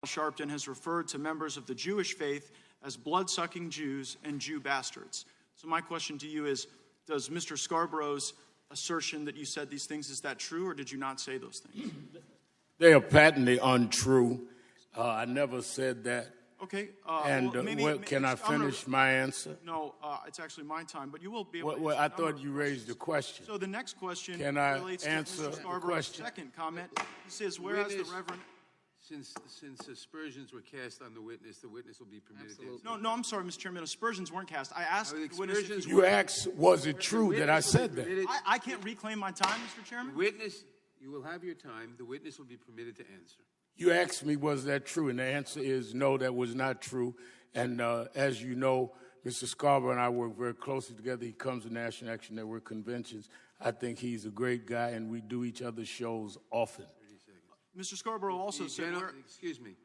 Sharpton has referred to members of the Jewish faith as blood-sucking Jews and Jew bastards. So my question to you is, does Mr. Scarborough's assertion that you said these things, is that true, or did you not say those things? They are patently untrue. I never said that. Okay. Can I finish my answer? No, it's actually my time, but you will be able to Well, I thought you raised the question. So the next question relates answer to Mr. Scarborough's second comment. He says, whereas the Reverend... Since aspersions were cast on the witness will be permitted to answer. No, I'm sorry, Mr. Chairman. Aspersions weren't cast. I asked the witness if you asked, was it true that I said that? I can't reclaim my time, Mr. Chairman? The witness, you will have your time. The witness will be permitted to answer. You asked me, was that true? And the answer is no, that was not true. And as you know, Mr. Scarborough and I work very closely together. He comes to National Action Network conventions. I think he's a great guy, and we do each other's shows often. Mr. Scarborough also said... Excuse me.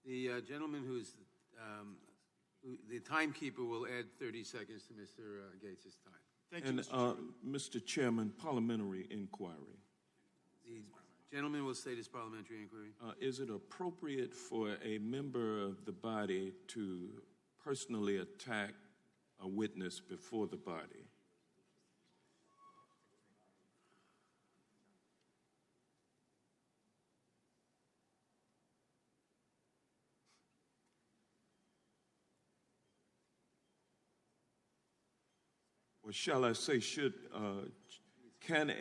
The gentleman who's the timekeeper will add 30 seconds to Mr. Gates' time. Thank you, Mr. Chairman. Mr. Chairman, parliamentary inquiry. The gentleman will state his parliamentary inquiry. Is it appropriate for a member of the body to personally attack a witness before the body? Or shall I say, can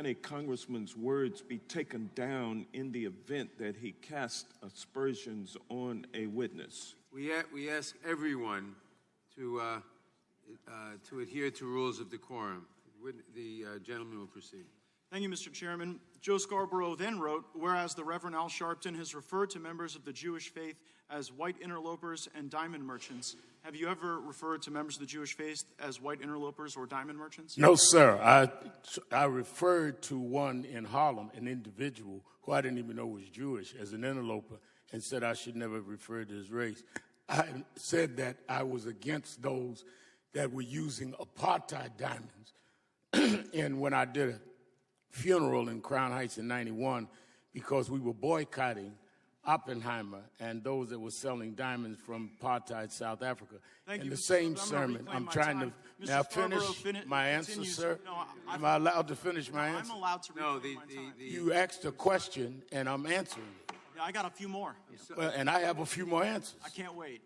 a congressman's words be taken down in the event that he casts aspersions on a witness? We ask everyone to adhere to rules of decorum. The gentleman will proceed. Thank you, Mr. Chairman. Joe Scarborough then wrote, whereas the Reverend Al Sharpton has referred to members of the Jewish faith as white interlopers and diamond merchants. Have you ever referred to members of the Jewish faith as white interlopers or diamond merchants? No, sir. I referred to one in Harlem, an individual who I didn't even know was Jewish, as an interloper, and said I should never refer to his race. I said that I was against those that were using apartheid diamonds. And when I did a funeral in Crown Heights in '91, because we were boycotting Oppenheimer and those that were selling diamonds from apartheid South Africa. In the same sermon, I'm trying to now finish my answer, sir. Am I allowed to finish my answer? I'm allowed to reclaim my time. You asked a question, and I'm answering it. Yeah, I got a few more. Well, and I have a few more answers. I can't wait.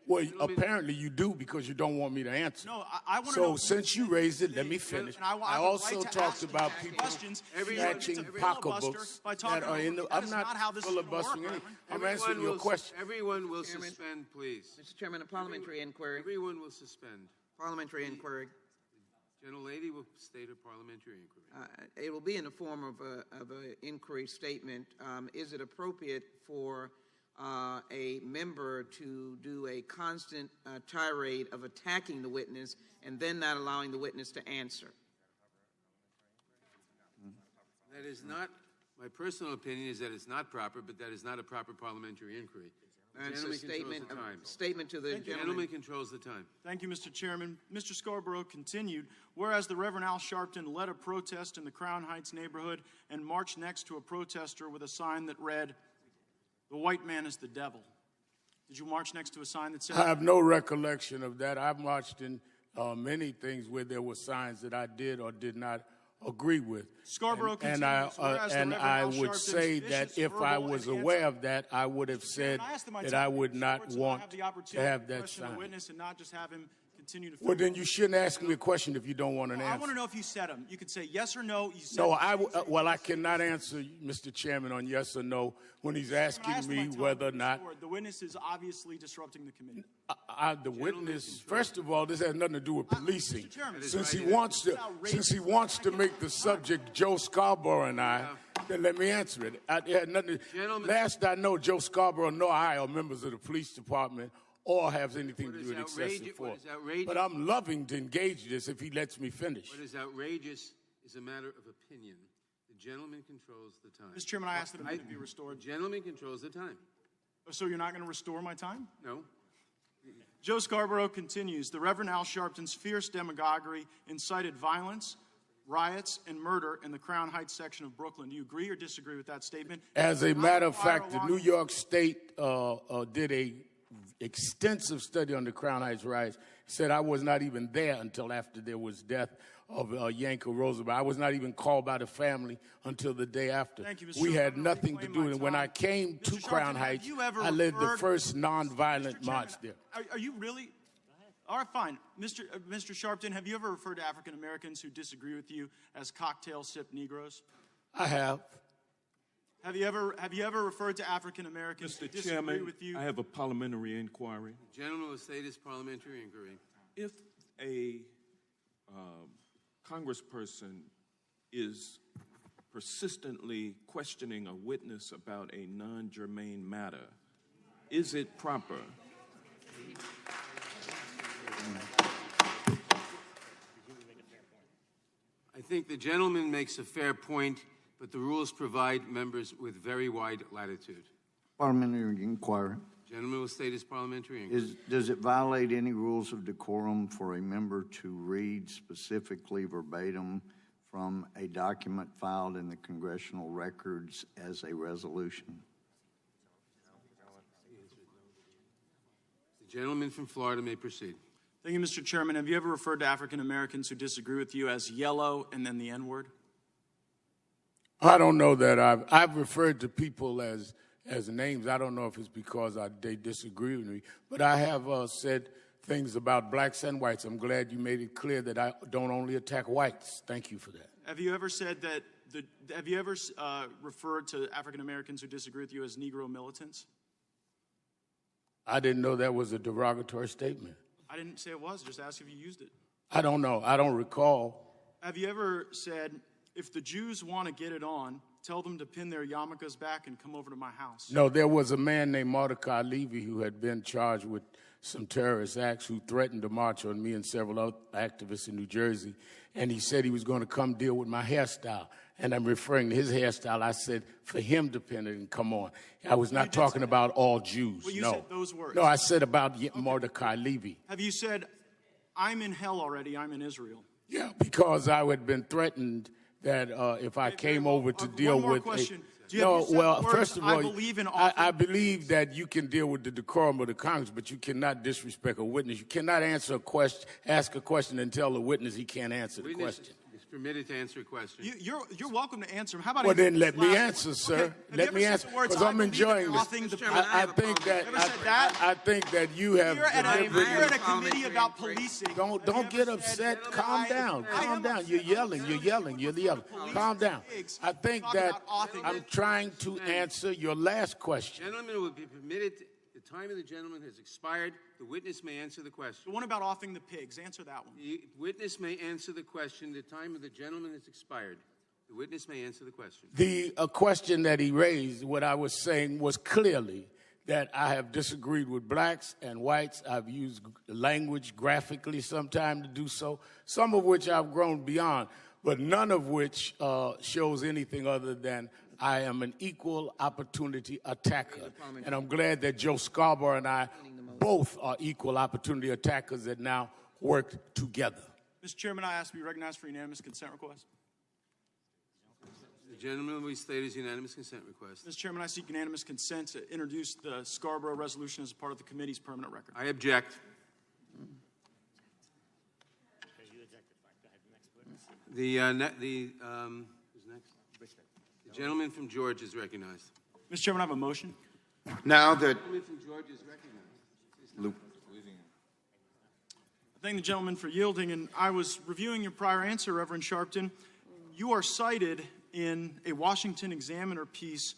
Well, apparently you do, because you don't want me to answer. No, I want to know. So since you raised it, let me finish. I also talked about people snatching pocketbooks that are in the... I'm not filibustering anything. I'm answering your question. Everyone will suspend, please. Mr. Chairman, a parliamentary inquiry. Everyone will suspend. Parliamentary inquiry. Gentlelady will state a parliamentary inquiry. It will be in the form of an inquiry statement. Is it appropriate for a member to do a constant tirade of attacking the witness and then not allowing the witness to answer? That is not, my personal opinion is that it's not proper, but that is not a proper parliamentary inquiry. It's a statement to the gentleman. Gentleman controls the time. Thank you, Mr. Chairman. Mr. Scarborough continued, whereas the Reverend Al Sharpton led a protest in the Crown Heights neighborhood and marched next to a protester with a sign that read, "The white man is the devil." Did you march next to a sign that said... I have no recollection of that. I've marched in many things where there were signs that I did or did not agree with. Scarborough and I would say that if I was aware of that, I would have said that I would not want to have that sign. And not just have him continue to... Well, then you shouldn't ask me a question if you don't want an answer. I want to know if you said them. You could say yes or no. You said no, I cannot answer, Mr. Chairman, on yes or no when he's asking me whether or not... The witness is obviously disrupting the committee. The witness, first of all, this has nothing to do with policing. Since he wants to make the subject Joe Scarborough and I, then let me answer it. It had nothing to, last I know, Joe Scarborough nor I are members of the police department or have anything to do with excessive force. But I'm loving to engage this if he lets me finish. What is outrageous is a matter of opinion. The gentleman controls the time. Mr. Chairman, I asked that it be restored. The gentleman controls the time. So you're not going to restore my time? No. Joe Scarborough continues, the Reverend Al Sharpton's fierce demagoguery incited violence. riots, and murder in the Crown Heights section of Brooklyn. Do you agree or disagree with that statement? As a matter of Fire fact, the alarm- New York State did a extensive study on the Crown Heights riots. Said I was not even there until after there was death of Yanko Roosevelt. I was not even called by the family until the day after. Thank you, Mr. We Sherman. had I'm gonna nothing to reclaim do my with it. When I time. came to Mr. Crown Sharpton, have Heights, you ever I led the referred- first nonviolent Mr. march Chairman, there. Are you really? All right, fine. Mr. Sharpton, have you ever referred to African Americans who disagree with you as cocktail sip Negroes? I have. Have you ever referred to African Americans who Mr. disagree Chairman, with you? I have a parliamentary inquiry. The gentleman will state his parliamentary inquiry. If a congressperson is persistently questioning a witness about a non-germane matter, is it proper? I think the gentleman makes a fair point, but the rules provide members with very wide latitude. Parliamentary inquiry. Gentleman will state his parliamentary inquiry. Does it violate any rules of decorum for a member to read specifically verbatim from a document filed in the congressional records as a resolution? The gentleman from Florida may proceed. Thank you, Mr. Chairman. Have you ever referred to African Americans who disagree with you as yellow and then the N-word? I don't know that I've referred to people as names. I don't know if it's because they disagree with me, but I have said things about blacks and whites. I'm glad you made it clear that I don't only attack whites. Thank you for that. Have you ever said that? Have you ever referred to African Americans who disagree with you as Negro militants? I didn't know that was a derogatory statement. I didn't say it was. Just ask if you used it. I don't know. I don't recall. Have you ever said, if the Jews want to get it on, tell them to pin their yarmulkes back and come over to my house? No, there was a man named Mordecai Levy who had been charged with some terrorist acts who threatened to march on me and several other activists in New Jersey. And he said he was going to come deal with my hairstyle. And I'm referring to his hairstyle. I said for him to pin it and come on. I was not talking about all Jews. Well, you no. said those words. No, I said about Mordecai Levy. Have you said, I'm in hell already, I'm in Israel? Yeah, because I had been threatened that if I came over to deal one more with question. first of all, I believe in I believe that you can deal with the decorum of the Congress, but you cannot disrespect a witness. You cannot ask a question and tell the witness he can't answer the Witness question. is permitted to answer a question. You're welcome to answer them. How about Well, answer then let this me last answer, one? sir. Okay. Have Let you ever me said answer the words, because "I I'm believe in enjoying this. nothing the Mr. Chairman, I I have a think problem. that Ever said that? I think that you have You're at a deliberately. committee about policing. Don't Have you get ever upset. said, Calm I down. am Calm down. upset. You're yelling. You're yelling. You're yelling. Calm down. I think Talk that about authing. I'm trying to answer your last question. Gentleman will be permitted. The time of the gentleman has expired. The witness may answer the question. The one about offing the pigs. Answer that one. The witness may answer the question. The time of the gentleman has expired. The witness may answer the question. The question that he raised, what I was saying was clearly that I have disagreed with blacks and whites. I've used language graphically sometimes to do so, some of which I've grown beyond, but none of which shows anything other than I am an equal opportunity attacker. And I'm glad that Joe Scarborough and I both are equal opportunity attackers that now work together. Mr. Chairman, I ask to be recognized for unanimous consent request. The gentleman will state his unanimous consent request. Mr. Chairman, I seek unanimous consent to introduce the Scarborough resolution as a part of the committee's permanent record. I object. Who's next? The gentleman from Georgia is recognized. Mr. Chairman, I have a motion. Now that The gentleman from Georgia is recognized. I thank the gentleman for yielding, and I was reviewing your prior answer, Reverend Sharpton. You are cited in a Washington Examiner piece,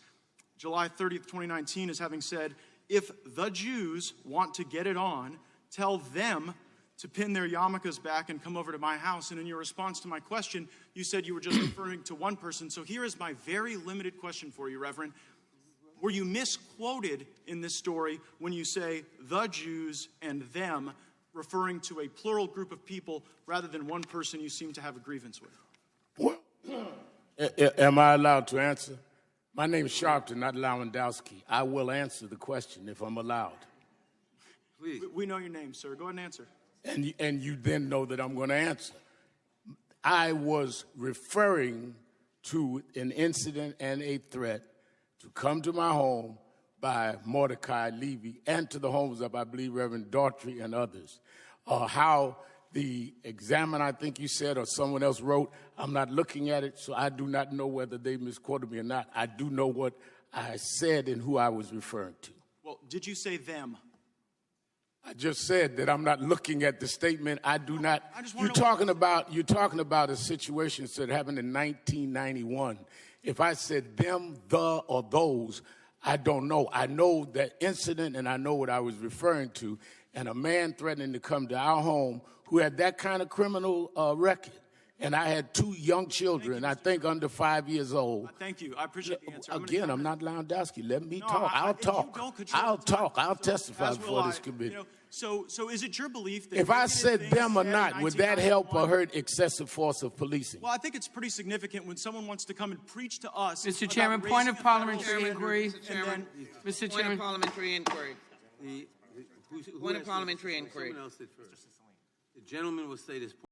July 30th, 2019, as having said, if the Jews want to get it on, tell them to pin their yarmulkes back and come over to my house. And in your response to my question, you said you were just referring to one person. So here is my very limited question for you, Reverend. Were you misquoted in this story when you say the Jews and them, referring to a plural group of people rather than one person you seem to have a grievance with? Well, am I allowed to answer? My name is Sharpton, not Lewandowski. I will answer the question if I'm allowed. Please. We know your name, sir. Go ahead and answer. And you then know that I'm going to answer. I was referring to an incident and a threat to come to my home by Mordecai Levy and to the homes of, I believe, Reverend Daughtry and others. How the examiner, I think you said, or someone else wrote, I'm not looking at it, so I do not know whether they misquoted me or not. I do know what I said and who I was referring to. Well, did you say them? I just said that I'm not looking at the statement. I do not. I just You're wanna know talking about a situation that happened in 1991. If I said them, the, or those, I don't know. I know that incident and I know what I was referring to. And a man threatening to come to our home who had that kind of criminal record. And I had 2 young children, I think under 5 years old. Thank you. I appreciate the answer. Again, I'm not Lewandowski. Let me No, talk. I'll if you talk. don't control I'll the time, talk. I'll so testify as will before I. this committee. So is it your belief that If I bigoted said things them or said in not, would that help or 1991 hurt excessive force of policing? Well, I think it's pretty significant when someone wants to come and preach to us. Mr. about Chairman, raising point of the federal parliamentary standard inquiry. and then- Mr. Point of Chairman. parliamentary inquiry. Who Point of asked parliamentary this? inquiry. Someone else did first. The gentleman will say this point.